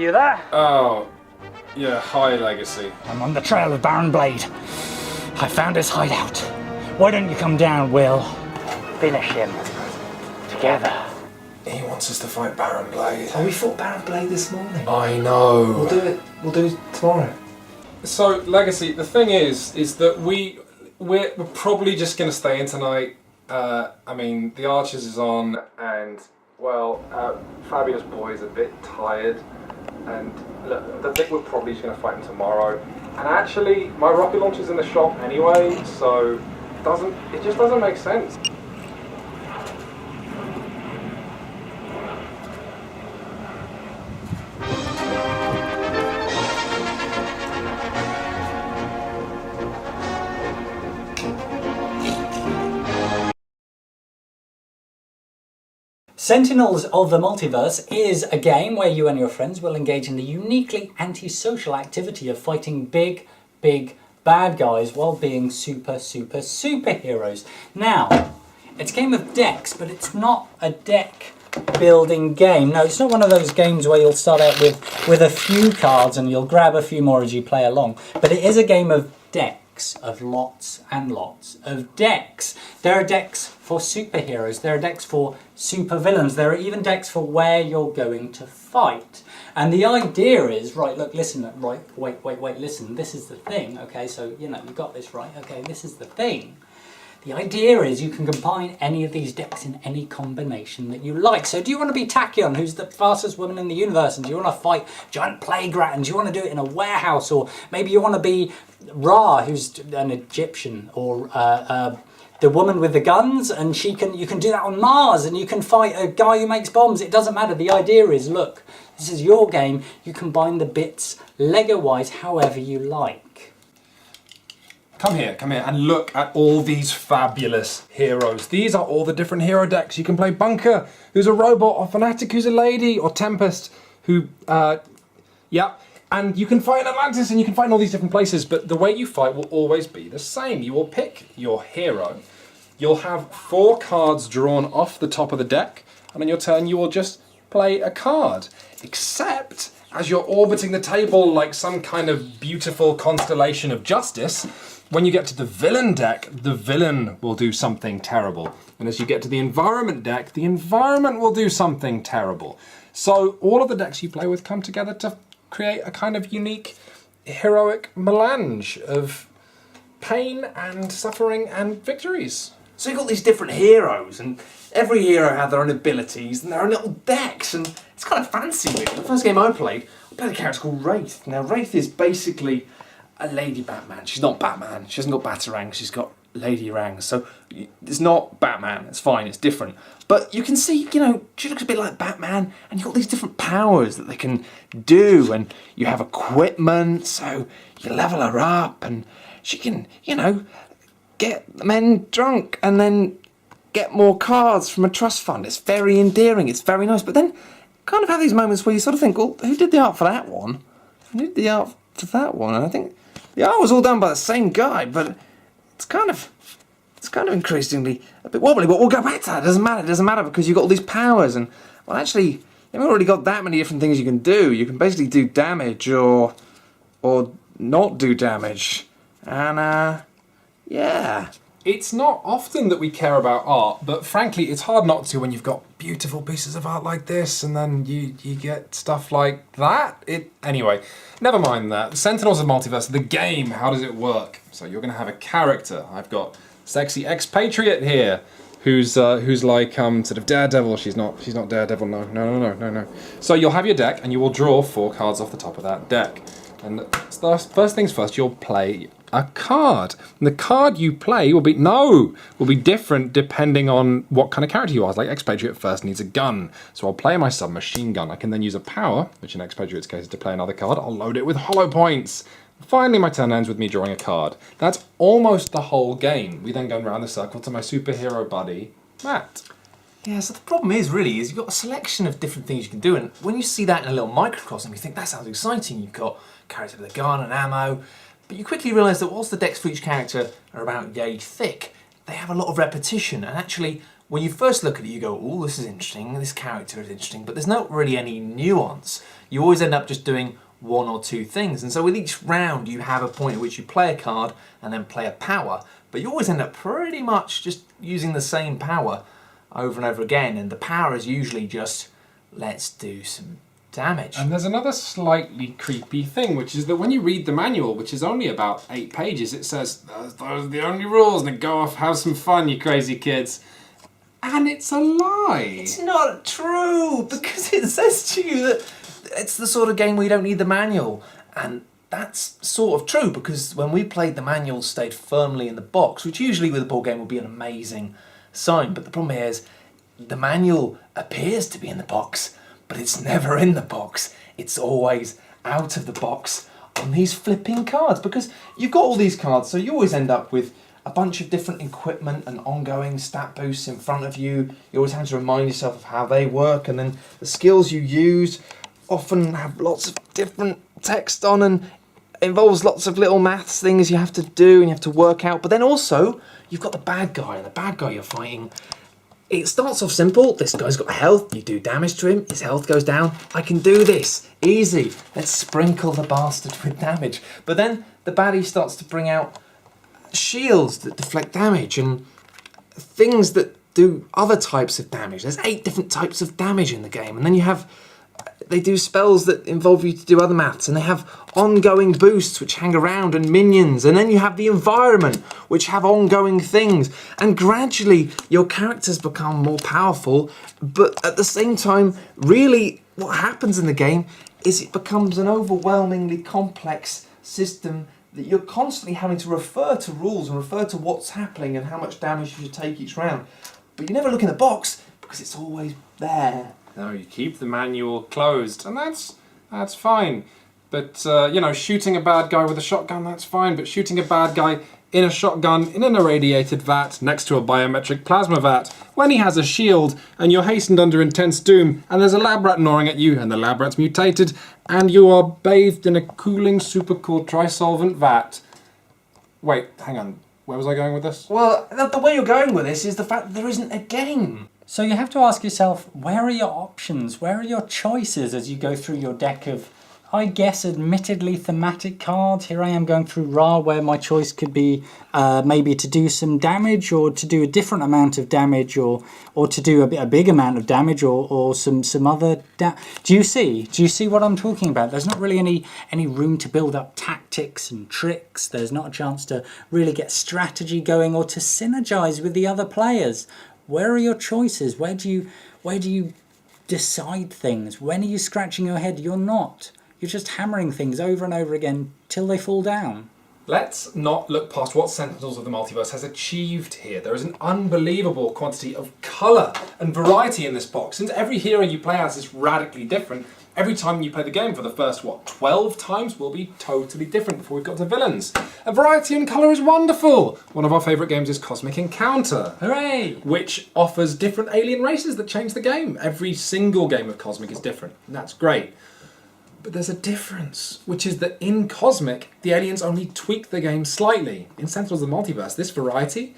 you there? Oh, yeah, hi, Legacy. I'm on the trail of Baron Blade. I found his hideout. Why don't you come down, Will? Finish him. Together. He wants us to fight Baron Blade. Oh, we fought Baron Blade this morning. I know. We'll do it. We'll do it tomorrow. So, Legacy, the thing is that we're probably just going to stay in tonight. I mean, the Archers is on, and, well, Fabulous Boy's a bit tired. And look, I think we're probably just going to fight him tomorrow. And actually, my rocket launcher's in the shop anyway, so it just doesn't make sense. Sentinels of the Multiverse is a game where you and your friends will engage in the uniquely antisocial activity of fighting big bad guys while being superheroes. Now, it's a game of decks, but it's not a deck building game. No, it's not one of those games where you'll start out with a few cards and you'll grab a few more as you play along. But it is a game of decks, of lots and lots of decks. There are decks for superheroes, there are decks for supervillains, there are even decks for where you're going to fight. And the idea is, right, look, listen, right, wait, listen, this is the thing, okay, so, you know, you got this right, okay, this is the thing. The idea is you can combine any of these decks in any combination that you like. So do you want to be Tachyon, who's the fastest woman in the universe, and do you want to fight giant plague rat, and do you want to do it in a warehouse, or maybe you want to be Ra, who's an Egyptian, or the woman with the guns, and you can do that on Mars, and you can fight a guy who makes bombs. It doesn't matter. The idea is, look, this is your game. You combine the bits Lego-wise however you like. Come here, and look at all these fabulous heroes. These are all the different hero decks. You can play Bunker, who's a robot, or Fanatic, who's a lady, or Tempest, who, yeah. And you can fight in Atlantis, and you can fight in all these different places, but the way you fight will always be the same. You will pick your hero. You'll have 4 cards drawn off the top of the deck, and on your turn you will just play a card. Except, as you're orbiting the table like some kind of beautiful constellation of justice, when you get to the villain deck, the villain will do something terrible. And as you get to the environment deck, the environment will do something terrible. So all of the decks you play with come together to create a kind of unique, heroic melange of pain and suffering and victories. So you've got these different heroes, and every hero had their own abilities and their own little decks, and it's kind of fancy, really. The first game I played a character called Wraith. Now, Wraith is basically a Lady Batman. She's not Batman. She hasn't got Batarangs. She's got Lady Rangs. So it's not Batman. It's fine. It's different. But you can see, you know, she looks a bit like Batman, and you've got these different powers that they can do, and you have equipment, so you level her up, and she can, you know, get men drunk and then get more cards from a trust fund. It's very endearing. It's very nice. But then kind of have these moments where you sort of think, well, who did the art for that one? Who did the art for that one? And I think the art was all done by the same guy, but it's kind of increasingly a bit wobbly, but we'll go back to that. It doesn't matter because you've got all these powers, and, well, actually, you haven't already got that many different things you can do. You can basically do damage or not do damage. And, yeah. It's not often that we care about art, but frankly, it's hard not to when you've got beautiful pieces of art like this, and then you get stuff like that. Anyway, never mind that. Sentinels of Multiverse, the game, how does it work? So you're going to have a character. I've got sexy expatriate here, who's like sort of Daredevil. She's not Daredevil. No. So you'll have your deck, and you will draw 4 cards off the top of that deck. And first things first, you'll play a card. And the card you play will be different depending on what kind of character you are. Like expatriate first needs a gun, so I'll play my submachine gun. I can then use a power, which in expatriate's case is to play another card. I'll load it with hollow points. Finally, my turn ends with me drawing a card. That's almost the whole game. We then go around the circle to my superhero buddy, Matt. Yeah, so the problem is you've got a selection of different things you can do, and when you see that in a little microcosm, you think that sounds exciting. You've got a character with a gun and ammo, but you quickly realise that whilst the decks for each character are about yay thick, they have a lot of repetition, and actually when you first look at it, you go, oh, this is interesting, this character is interesting, but there's not really any nuance. You always end up just doing one or two things. And so with each round, you have a point at which you play a card and then play a power, but you always end up pretty much just using the same power over and over again. And the power is usually just, let's do some damage. And there's another slightly creepy thing, which is that when you read the manual, which is only about 8 pages, it says, those are the only rules, and go off, have some fun, you crazy kids. And it's a lie. It's not true, because it says to you that it's the sort of game where you don't need the manual. And that's sort of true, because when we played, the manual stayed firmly in the box, which usually with a board game would be an amazing sign. But the problem here is the manual appears to be in the box, but it's never in the box. It's always out of the box on these flipping cards, because you've got all these cards, so you always end up with a bunch of different equipment and ongoing stat boosts in front of you. You always have to remind yourself of how they work, and then the skills you use often have lots of different text on and involves lots of little maths things you have to do and you have to work out. But then also, you've got the bad guy, and the bad guy you're fighting, it starts off simple. This guy's got health, you do damage to him, his health goes down. I can do this, easy. Let's sprinkle the bastard with damage. But then the baddie starts to bring out shields that deflect damage and things that do other types of damage. There's 8 different types of damage in the game. And then they do spells that involve you to do other maths, and they have ongoing boosts which hang around, and minions, and then you have the environment which have ongoing things, and gradually your characters become more powerful. But at the same time, really what happens in the game is it becomes an overwhelmingly complex system that you're constantly having to refer to rules and refer to what's happening and how much damage you should take each round. But you never look in the box because it's always there. No, you keep the manual closed, and that's fine. But, shooting a bad guy with a shotgun, that's fine. But shooting a bad guy in a shotgun in an irradiated vat next to a biometric plasma vat, when he has a shield, and you're hastened under intense doom, and there's a lab rat gnawing at you, and the lab rat's mutated, and you are bathed in a cooling supercool trisolvent vat. Wait, hang on. Where was I going with this? Well, the way you're going with this is the fact that there isn't a game. So you have to ask yourself, where are your options? Where are your choices as you go through your deck of, I guess, admittedly thematic cards? Here I am going through Ra, where my choice could be maybe to do some damage, or to do a different amount of damage, or to do a big amount of damage, or some other Do you see what I'm talking about? There's not really any room to build up tactics and tricks. There's not a chance to really get strategy going or to synergize with the other players. Where are your choices? Where do you decide things? When are you scratching your head? You're not. You're just hammering things over and over again till they fall down. Let's not look past what Sentinels of the Multiverse has achieved here. There is an unbelievable quantity of colour and variety in this box. Since every hero you play as is radically different, every time you play the game for the first, 12 times will be totally different before we've got to villains. And variety in colour is wonderful! One of our favourite games is Cosmic Encounter. Hooray! Which offers different alien races that change the game. Every single game of Cosmic is different, and that's great. But there's a difference, which is that in Cosmic, the aliens only tweak the game slightly. In Sentinels of the Multiverse, this variety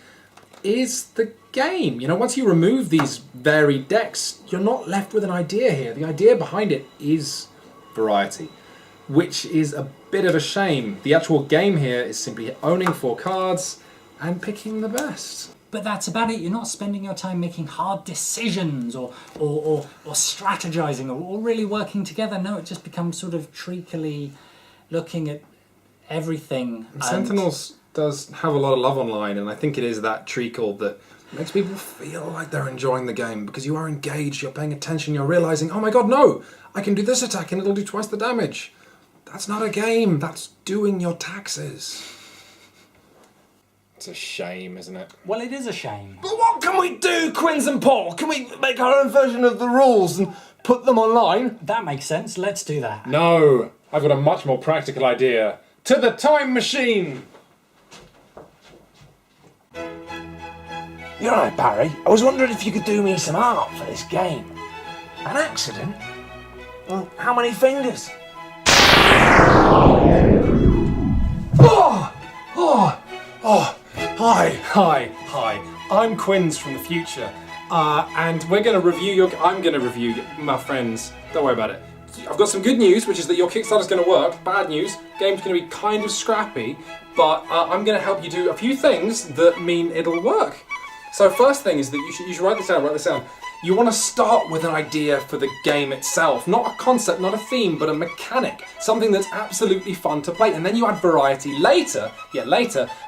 is the game. Once you remove these varied decks, you're not left with an idea here. The idea behind it is variety, which is a bit of a shame. The actual game here is simply owning 4 cards and picking the best. But that's about it. You're not spending your time making hard decisions or strategizing or really working together. No, it just becomes sort of treacly looking at everything. Sentinels does have a lot of love online, and I think it is that treacle that makes people feel like they're enjoying the game, because you are engaged, you're paying attention, you're realizing, oh my god, no, I can do this attack and it'll do twice the damage. That's not a game, that's doing your taxes. It's a shame, isn't it? Well, it is a shame. But what can we do, Quinns and Paul? Can we make our own version of the rules and put them online? That makes sense. Let's do that. No, I've got a much more practical idea. To the time machine! You're right, Barry. I was wondering if you could do me some art for this game. An accident? Well, how many fingers? Hi. I'm Quinns from the future. and we're going to review I'm going to review my friends. Don't worry about it. I've got some good news, which is that your Kickstarter's going to work. Bad news, game's going to be kind of scrappy, but I'm going to help you do a few things that mean it'll work. So first thing is that you should write this down. You want to start with an idea for the game itself. Not a concept, not a theme, but a mechanic. Something that's absolutely fun to play. And then you add variety later,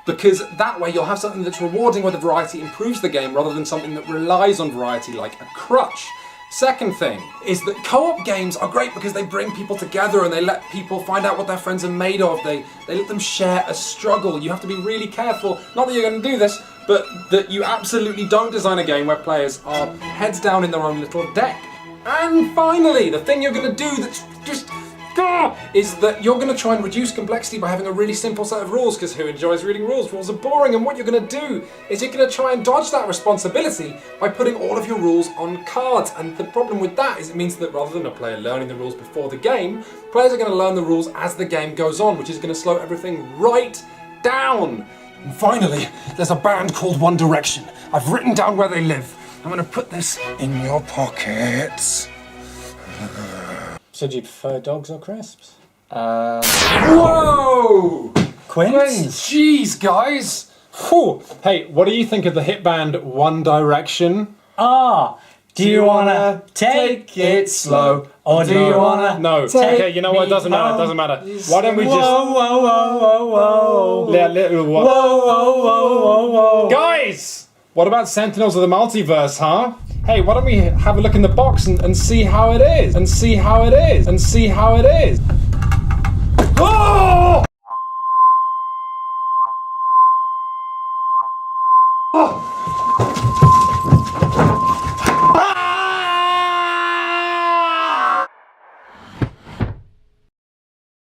because that way you'll have something that's rewarding where the variety improves the game rather than something that relies on variety like a crutch. Second thing is that co-op games are great because they bring people together and they let people find out what their friends are made of. They let them share a struggle. You have to be really careful, not that you're going to do this, but that you absolutely don't design a game where players are heads down in their own little deck. And finally, the thing you're going to do that's just is that you're going to try and reduce complexity by having a really simple set of rules, because who enjoys reading rules? Rules are boring, and what you're going to do is you're going to try and dodge that responsibility by putting all of your rules on cards. And the problem with that is it means that rather than a player learning the rules before the game, players are going to learn the rules as the game goes on, which is going to slow everything right down. And finally, there's a band called One Direction. I've written down where they live. I'm going to put this in your pockets. So do you prefer dogs or crisps? Whoa! Quince? Jeez, guys! Whew. Hey, what do you think of the hit band One Direction? Do you wanna take it slow? Or do you wanna No. Okay, you know what? It doesn't matter. It doesn't matter. Why don't we just... Whoa, whoa, whoa, whoa, whoa. Little what? Whoa, whoa, whoa, whoa, whoa. Guys! What about Sentinels of the Multiverse, huh? Hey, why don't we have a look in the box and see how it is? And see how it is? And see how it is? Whoa!